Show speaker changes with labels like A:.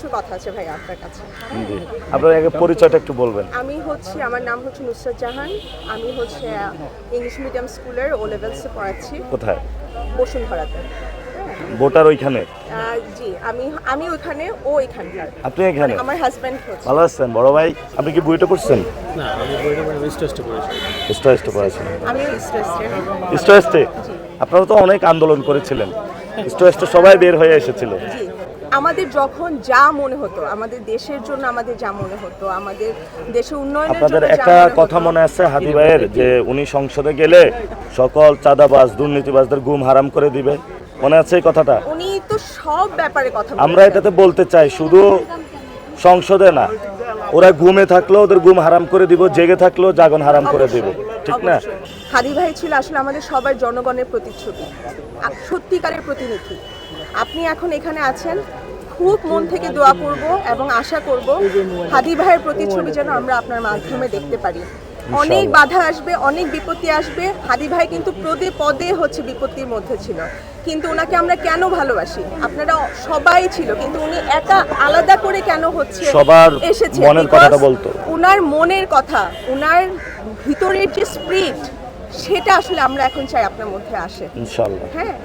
A: কিছু কথা আছে ভাই আপনার কাছে।
B: জি, আপনার আগে পরিচয়টা একটু বলবেন।
A: আমার নাম হচ্ছে নুসরাত জাহান। আমি হচ্ছে ইংলিশ মিডিয়াম স্কুলের ও লেভেলসে পড়াচ্ছি
B: কোথায়?
A: বসুন্ধরাতে।
B: ভোটার ওইখানে?
A: জি, আমি ওইখানে, ও এখানকার।
B: আপনি এখানে?
A: আমার হাজব্যান্ড হচ্ছে।
B: ভালো আছেন বড় ভাই? আপনি কি বুয়েটে পড়ছেন?
C: না, আমি বইটা পড়ে স্টেজে পড়েছি।
B: স্টেজে পড়াছেন?
A: আমিও স্টুডেন্ট।
B: স্টেজে আপনারা তো অনেক আন্দোলন করেছিলেন, স্টেজে সবাই বের হয়ে এসেছিল।
A: জি, আমাদের যখন যা মনে হতো, আমাদের দেশের জন্য আমাদের যা মনে হতো, আমাদের দেশের উন্নয়নের জন্য
B: আপনাদের
A: যা
B: একটা
A: মনে হতো,
B: কথা মনে আছে হাদি ভাইয়ের, যে উনি সংসদে গেলে সকল চাঁদাবাজ দুর্নীতিবাজদের গুম হারাম করে দিবে, মনে আছে এই কথাটা?
A: উনি তো সব ব্যাপারে কথা
B: আমরা
A: বলেছেন।
B: এটাতে বলতে চাই, শুধু সংসদে না, ওরা ঘুমে থাকলেও ওদের ঘুম হারাম করে দিব, জেগে থাকলেও জাগন হারাম করে দিব, ঠিক না?
A: অবশ্যই। হাদি ভাই ছিল আসলে আমাদের সবার জনগণের প্রতিচ্ছবি, সত্যিকারের প্রতিনিধি। আপনি এখন এখানে আছেন, খুব মন থেকে দোয়া করব এবং আশা করব হাদি ভাইয়ের প্রতিচ্ছবি যেন আমরা আপনার মাধ্যমে দেখতে পারি। অনেক বাধা আসবে, অনেক বিপত্তি আসবে। হাদি ভাই কিন্তু পদে পদে হচ্ছে বিপত্তির মধ্যে ছিল, কিন্তু ওনাকে আমরা কেন ভালোবাসি? আপনারা সবাই ছিল, কিন্তু উনি একা আলাদা করে কেন হচ্ছে
B: সবার
A: এসেছে?
B: মনের কথাটা বলতো।
A: ওনার মনের কথা, ওনার ভিতরের যে স্পিরিট, সেটা আসলে আমরা এখন চাই আপনার মধ্যে আসে।
B: ইনশাআল্লাহ।
A: হ্যাঁ,